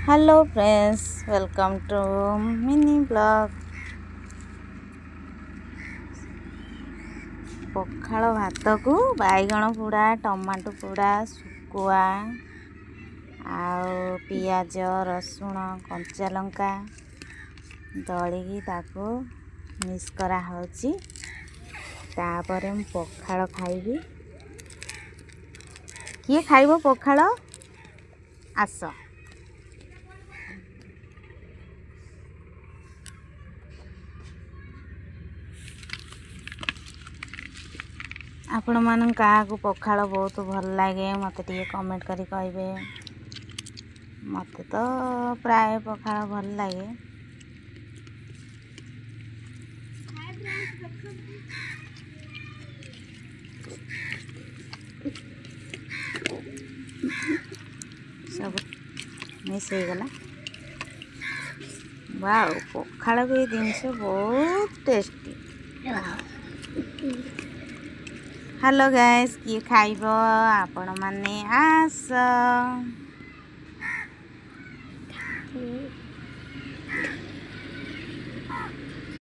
Hello friends, welcome to mini blog. पखाल भात को बैगण पोड़ा, टमाटो पोड़ा, सुकुआ आउ पियाज, रसुण, कंचा लंका दलिकी ताको मिक्स करा होची। तापरे मु पखाल खाइबी। किए खाइबो पखाल? आस। आपण मान क्या पखाल बहुत भल लगे मत टे कमेंट करी कहिबे। मत तो प्राय पखाल भल लगे। सब मिस हो गला। वाओ, पखाल को जिनस बहुत टेस्टी। हेलो गाइस, किए खाइब आपण माने आस।